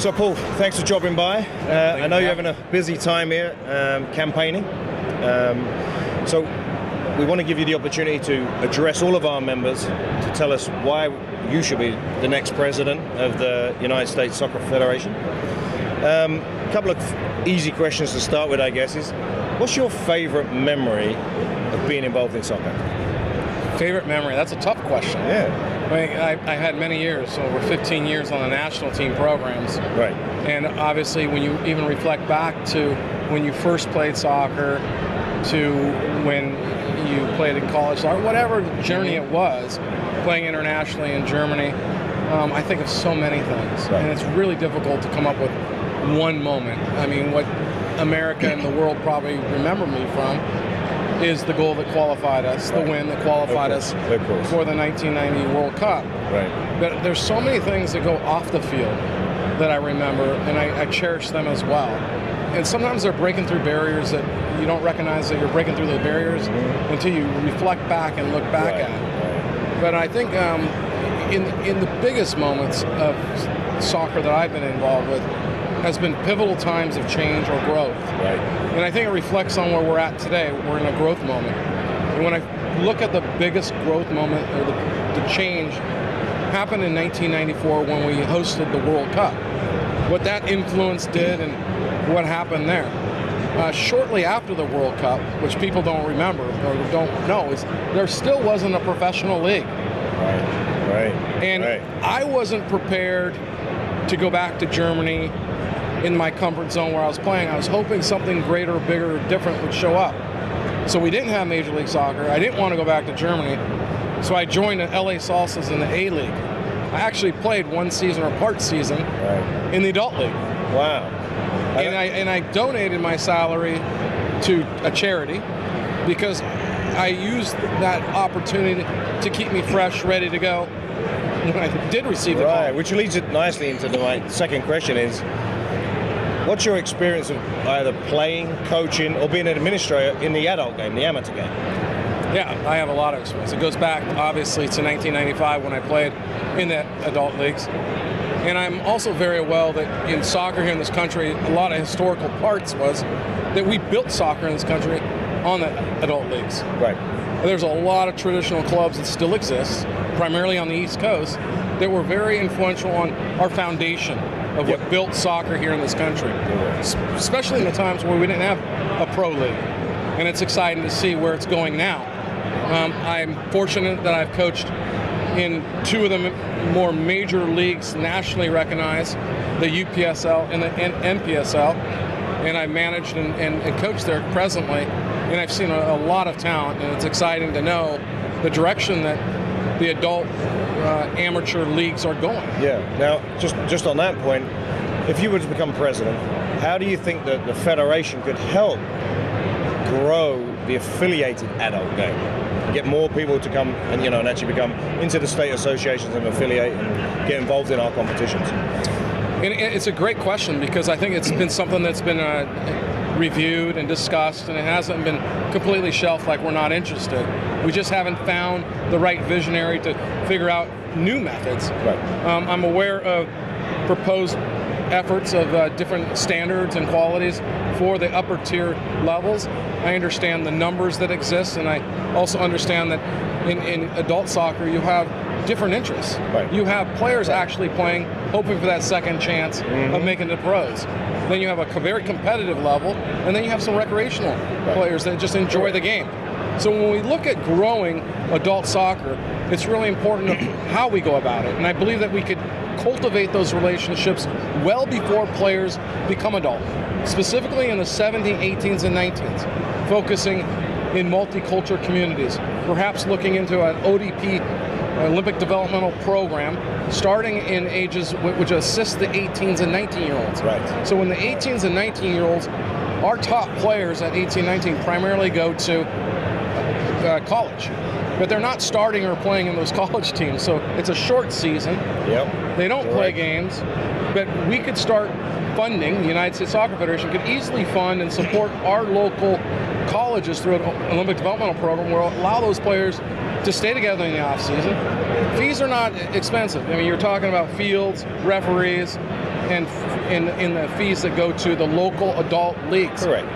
So Paul, thanks for dropping by. I know you're having a busy time here campaigning. So we want to give you the opportunity to address all of our members to tell us why you should be the next president of the United States Soccer Federation. A couple of easy questions to start with, I guess, is what's your favorite memory of being involved in soccer? Favorite memory? That's a tough question. Yeah. I mean, I had many years, over 15 years on the national team programs. Right. And obviously, when you even reflect back to when you first played soccer, to when you played in college, or whatever journey it was, playing internationally in Germany, I think of so many things. Right. And it's really difficult to come up with one moment. I mean, what America and the world probably remember me from is the goal that qualified us, the win that qualified us for the 1990 World Cup. Right. But there's so many things that go off the field that I remember, and I cherish them as well. And sometimes they're breaking through barriers that you don't recognize that you're breaking through the barriers until you reflect back and look back at it. But I think in the biggest moments of soccer that I've been involved with has been pivotal times of change or growth. Right. And I think it reflects on where we're at today. We're in a growth moment. And when I look at the biggest growth moment, or the change, happened in 1994 when we hosted the World Cup. What that influence did and what happened there. Shortly after the World Cup, which people don't remember or don't know, is there still wasn't a professional league. Right. And I wasn't prepared to go back to Germany in my comfort zone where I was playing. I was hoping something greater, bigger, different would show up. So we didn't have Major League Soccer. I didn't want to go back to Germany. So I joined the LA Salsas in the A-League. I actually played one season or part season in the adult league. Wow. And I donated my salary to a charity because I used that opportunity to keep me fresh, ready to go when I did receive the call. Right, which leads it nicely into my second question is, what's your experience of either playing, coaching, or being an administrator in the adult game, the amateur game? Yeah, I have a lot of experience. It goes back, obviously, to 1995 when I played in the adult leagues. And I'm also very well that in soccer here in this country, a lot of historical parts was that we built soccer in this country on the adult leagues. Right. There's a lot of traditional clubs that still exist, primarily on the East Coast, that were very influential on our foundation of what built soccer here in this country, especially in the times where we didn't have a pro league. And it's exciting to see where it's going now. I'm fortunate that I've coached in two of the more major leagues nationally recognized, the UPSL and the NPSL, and I've managed and coached there presently, and I've seen a lot of talent, and it's exciting to know the direction that the adult amateur leagues are going. Yeah. Now, just on that point, if you were to become president, how do you think that the federation could help grow the affiliated adult game? Get more people to come and actually become into the state associations and affiliate and get involved in our competitions? And it's a great question because I think it's been something that's been reviewed and discussed, and it hasn't been completely shelved like we're not interested. We just haven't found the right visionary to figure out new methods. Right. I'm aware of proposed efforts of different standards and qualities for the upper tier levels. I understand the numbers that exist, and I also understand that in adult soccer you have different interests. Right. You have players actually playing, hoping for that second chance of making the pros. Then you have a very competitive level, and then you have some recreational players that just enjoy the game. So when we look at growing adult soccer, it's really important of how we go about it. And I believe that we could cultivate those relationships well before players become adult, specifically in the 17, 18s, and 19s, focusing in multicultural communities, perhaps looking into an ODP, Olympic Developmental Program, starting in ages which assist the 18s and 19-year-olds. Right. So when the 18s and 19-year-olds, our top players at 18, 19 primarily go to college, but they're not starting or playing in those college teams. So it's a short season. Yep. They don't play games, but we could start funding, the United States Soccer Federation could easily fund and support our local colleges through an Olympic Developmental Program where we'll allow those players to stay together in the off season. Fees are not expensive. I mean, you're talking about fields, referees, in the fees that go to the local adult leagues. Correct.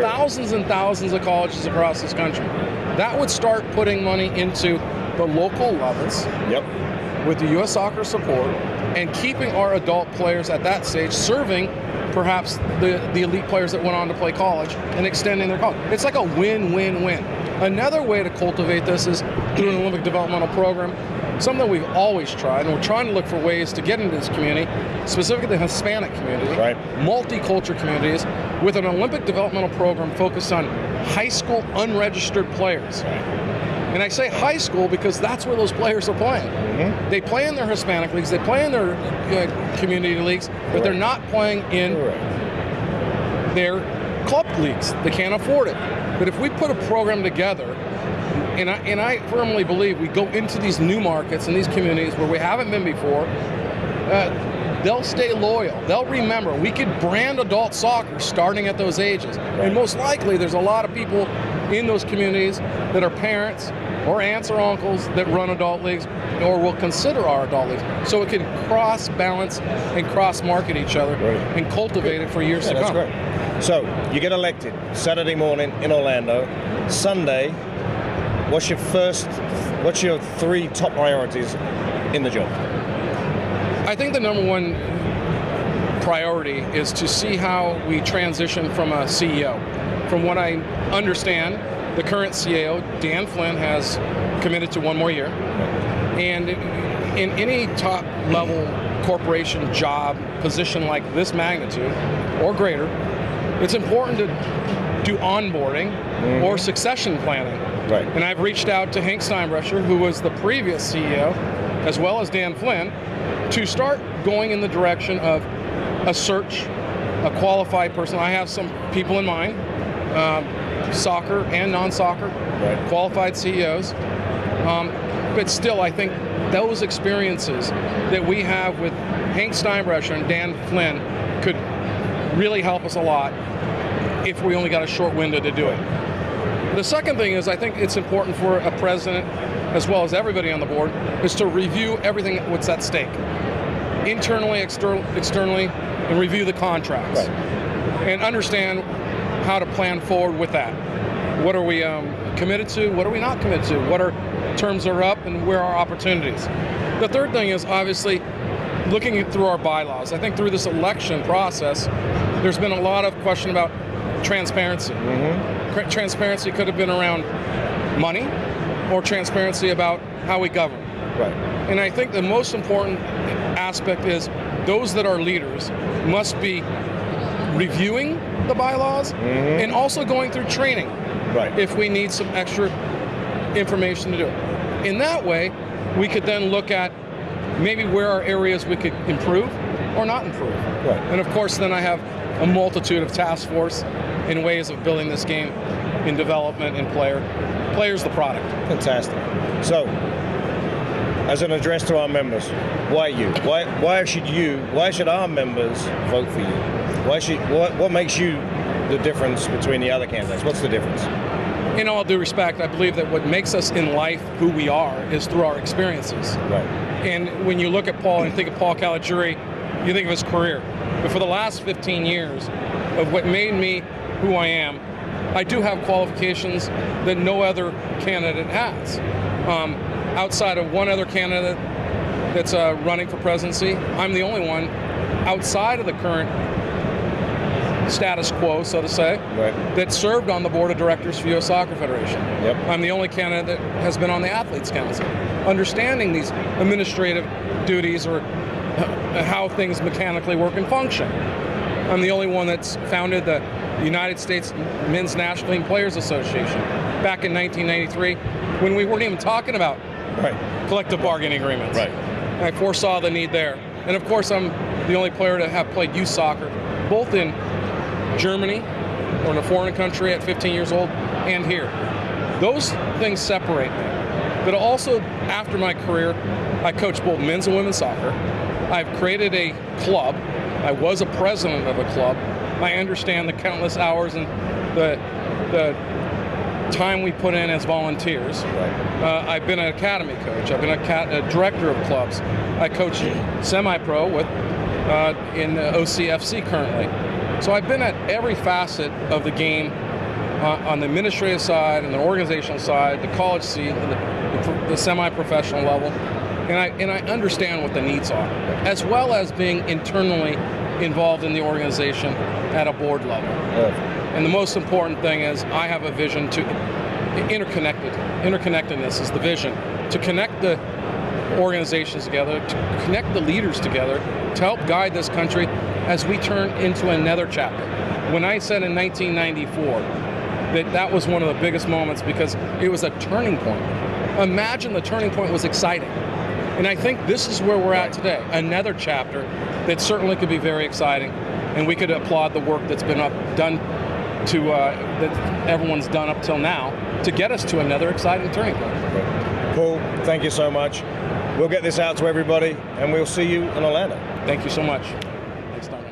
Thousands and thousands of colleges across this country. That would start putting money into the local levels. Yep. With the U.S. Soccer support, and keeping our adult players at that stage, serving perhaps the elite players that went on to play college and extending their college. It's like a win-win-win. Another way to cultivate this is through an Olympic developmental program, something we've always tried, and we're trying to look for ways to get into this community, specifically the Hispanic community, right, multicultural communities, with an Olympic developmental program focused on high school unregistered players. And I say high school because that's where those players are playing. Mm-hmm. They play in their Hispanic leagues, they play in their community leagues, but they're not playing in their club leagues. They can't afford it. But if we put a program together, and I firmly believe we go into these new markets and these communities where we haven't been before, they'll stay loyal. They'll remember. We could brand adult soccer starting at those ages. And most likely there's a lot of people in those communities that are parents or aunts or uncles that run adult leagues or will consider our adult leagues. So it can cross-balance and cross-market each other and cultivate it for years to come. That's great. So you get elected Saturday morning in Orlando. Sunday, what's your 3 top priorities in the job? I think the number one priority is to see how we transition from a CEO. From what I understand, the current CEO, Dan Flynn, has committed to 1 more year. And in any top-level corporation job position like this magnitude or greater, it's important to do onboarding or succession planning. Right. And I've reached out to Hank Steinbrecher, who was the previous CEO, as well as Dan Flynn, to start going in the direction of a search, a qualified person. I have some people in mind, soccer and non-soccer, qualified CEOs. But still, I think those experiences that we have with Hank Steinbrecher and Dan Flynn could really help us a lot if we only got a short window to do it. The second thing is I think it's important for a president, as well as everybody on the board, is to review everything that's at stake. Internally, externally, and review the contracts. And understand how to plan forward with that. What are we committed to? What are we not committed to? What are terms are up and where are opportunities? The third thing is obviously looking through our bylaws. I think through this election process, there's been a lot of question about transparency. Transparency could have been around money or transparency about how we govern. And I think the most important aspect is those that are leaders must be reviewing the bylaws and also going through training if we need some extra information to do it. In that way, we could then look at maybe where are areas we could improve or not improve. And of course, then I have a multitude of task force and ways of building this game in development and player's the product. Fantastic. So, as an address to our members, why you? Why should our members vote for you? What makes you the difference between the other candidates? What's the difference? In all due respect, I believe that what makes us in life who we are is through our experiences. And when you look at Paul and think of Paul Caligiuri, you think of his career. But for the last 15 years of what made me who I am, I do have qualifications that no other candidate has. Outside of one other candidate that's running for presidency, I'm the only one outside of the current status quo, so to say, that served on the board of directors for U.S. Soccer Federation. I'm the only candidate that has been on the Athletes Council, understanding these administrative duties or how things mechanically work and function. I'm the only one that's founded the United States Men's National Team Players Association back in 1993 when we weren't even talking about collective bargaining agreements. I foresaw the need there. And of course, I'm the only player to have played youth soccer, both in Germany or in a foreign country at 15 years old and here. Those things separate me. But also, after my career, I coached both men's and women's soccer. I've created a club. I was a president of a club. I understand the countless hours and the time we put in as volunteers. I've been an academy coach. I've been a director of clubs. I coach semi-pro with in the OCFC currently. So I've been at every facet of the game, on the administrative side and the organizational side, the college scene, the semi-professional level, and I understand what the needs are, as well as being internally involved in the organization at a board level. And the most important thing is I have a vision to interconnectedness is the vision, to connect the organizations together, to connect the leaders together, to help guide this country as we turn into another chapter. When I said in 1994 that was one of the biggest moments because it was a turning point. Imagine the turning point was exciting. And I think this is where we're at today, another chapter that certainly could be very exciting, and we could applaud the work that's been done to that everyone's done up till now to get us to another exciting turning point. Paul, thank you so much. We'll get this out to everybody, and we'll see you in Orlando. Thank you so much. Thanks, Tom.